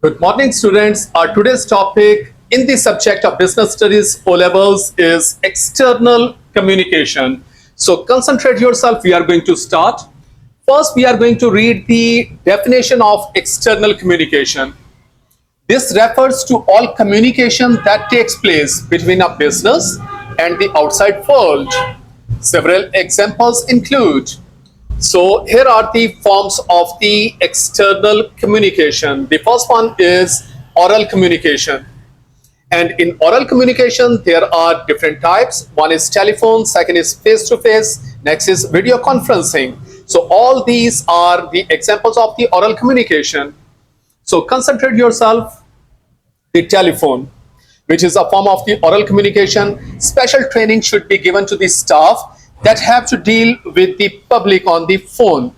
Good morning, students. Our today's topic in the subject of Business Studies O-Levels is external communication. So concentrate yourself. We are going to start. First, we are going to read the definition of external communication. This refers to all communication that takes place between a business and the outside world. Several examples include. So here are the forms of the external communication. The first one is oral communication. And in oral communication, there are different types. One is telephone, second is face-to-face, next is video conferencing. So all these are the examples of the oral communication. So concentrate yourself. The telephone, which is a form of the oral communication. Special training should be given to the staff that have to deal with the public on the phone,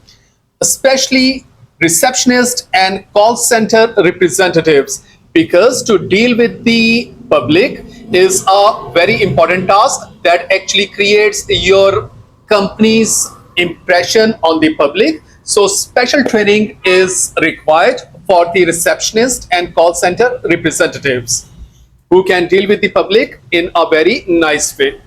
especially receptionists and call center representatives, because to deal with the public is a very important task that actually creates your company's impression on the public. So special training is required for the receptionist and call center representatives who can deal with the public in a very nice way.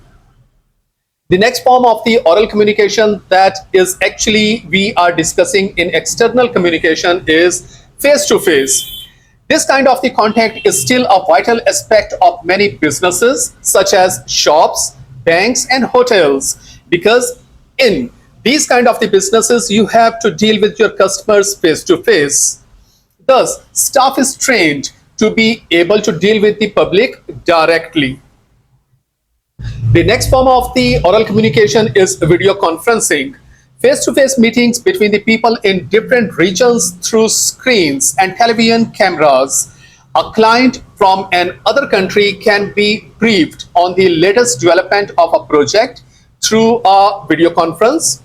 The next form of the oral communication that is actually we are discussing in external communication is face-to-face. This kind of the contact is still a vital aspect of many businesses such as shops, banks and hotels, because in these kind of the businesses you have to deal with your customers face-to-face. Thus, staff is trained to be able to deal with the public directly. The next form of the oral communication is video conferencing. Face-to-face meetings between the people in different regions through screens and television cameras. A client from another country can be briefed on the latest development of a project through a video conference,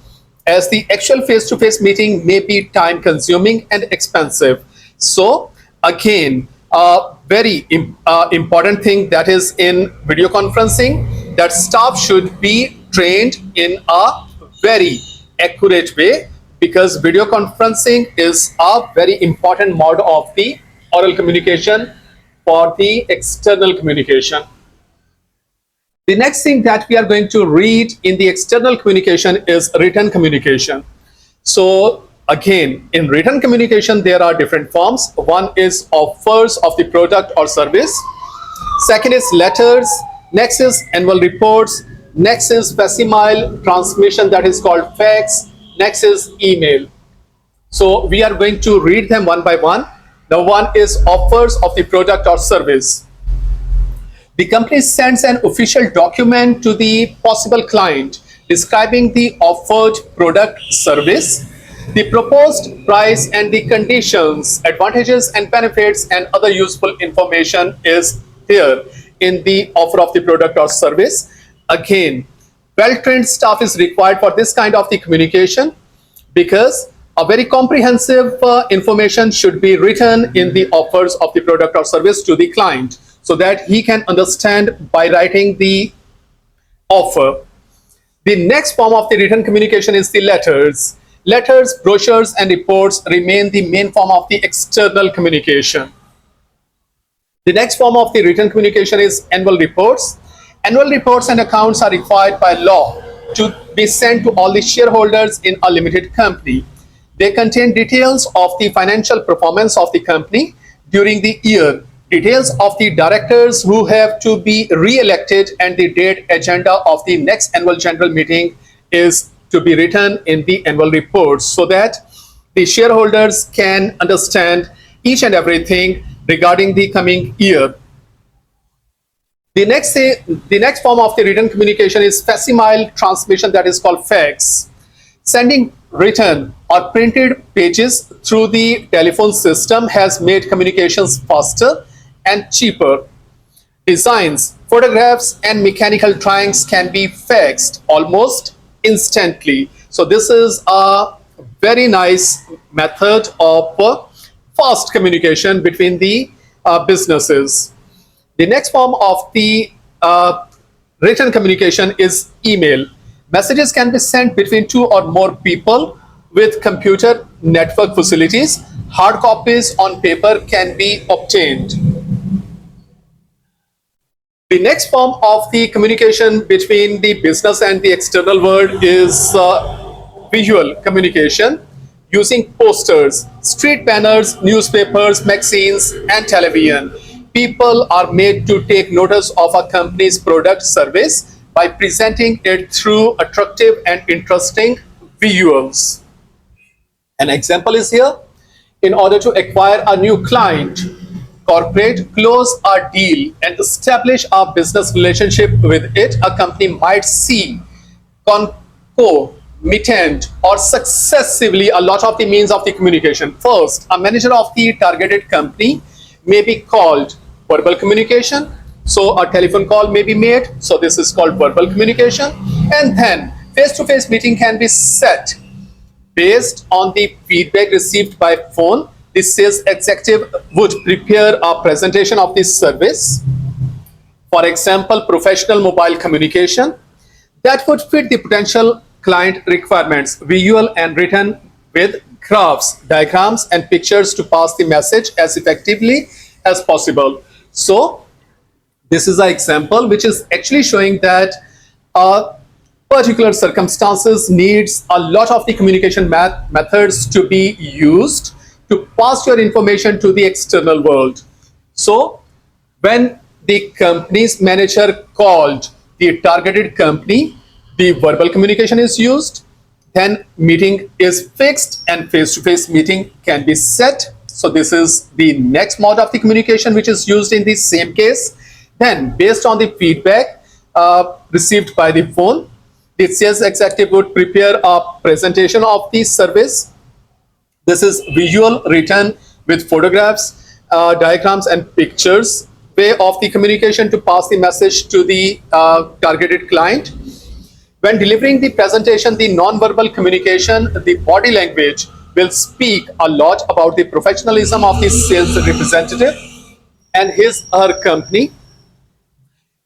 as the actual face-to-face meeting may be time-consuming and expensive. So again, a very important thing that is in video conferencing, that staff should be trained in a very accurate way, because video conferencing is a very important mode of the oral communication for the external communication. The next thing that we are going to read in the external communication is written communication. So again, in written communication, there are different forms. One is offers of the product or service. Second is letters. Next is annual reports. Next is facsimile transmission, that is called fax. Next is email. So we are going to read them one by one. The one is offers of the product or service. The company sends an official document to the possible client describing the offered product service, the proposed price and the conditions, advantages and benefits and other useful information is there in the offer of the product or service. Again, well-trained staff is required for this kind of the communication, because a very comprehensive information should be written in the offers of the product or service to the client, so that he can understand by writing the offer. The next form of the written communication is the letters. Letters, brochures and reports remain the main form of the external communication. The next form of the written communication is annual reports. Annual reports and accounts are required by law to be sent to all the shareholders in a limited company. They contain details of the financial performance of the company during the year, details of the directors who have to be re-elected, and the date agenda of the next annual general meeting is to be written in the annual reports, so that the shareholders can understand each and everything regarding the coming year. The next form of the written communication is facsimile transmission, that is called fax. Sending written or printed pages through the telephone system has made communications faster and cheaper. Designs, photographs and mechanical drawings can be faxed almost instantly. So this is a very nice method of fast communication between the businesses. The next form of the written communication is email. Messages can be sent between two or more people with computer network facilities. Hard copies on paper can be obtained. The next form of the communication between the business and the external world is visual communication using posters, street banners, newspapers, magazines, and television. People are made to take notice of a company's product service by presenting it through attractive and interesting visuals. An example is here. In order to acquire a new client, corporate, close a deal, and establish a business relationship with it, a company might see concomitant or successively a lot of the means of the communication. First, a manager of the targeted company may be called verbal communication. So a telephone call may be made. So this is called verbal communication. And then face-to-face meeting can be set based on the feedback received by phone. The sales executive would prepare a presentation of this service. For example, professional mobile communication that would fit the potential client requirements, visual and written with graphs, diagrams, and pictures to pass the message as effectively as possible. So this is an example which is actually showing that particular circumstances needs a lot of the communication methods to be used to pass your information to the external world. So when the company's manager called the targeted company, the verbal communication is used, then meeting is fixed and face-to-face meeting can be set. So this is the next mode of the communication which is used in the same case. Then based on the feedback received by the phone, the sales executive would prepare a presentation of the service. This is visual, written with photographs, diagrams, and pictures way of the communication to pass the message to the targeted client. When delivering the presentation, the non-verbal communication, the body language will speak a lot about the professionalism of the sales representative and his or her company.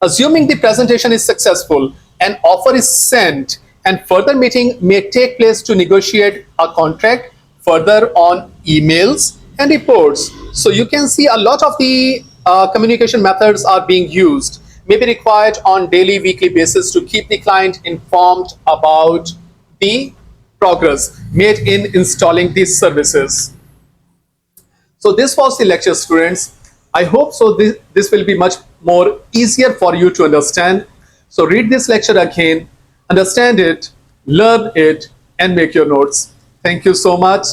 Assuming the presentation is successful, an offer is sent and further meeting may take place to negotiate a contract further on emails and reports. So you can see a lot of the communication methods are being used, may be required on daily, weekly basis to keep the client informed about the progress made in installing these services. So this was the lecture, students. I hope so this will be much more easier for you to understand. So read this lecture again, understand it, learn it, and make your notes. Thank you so much.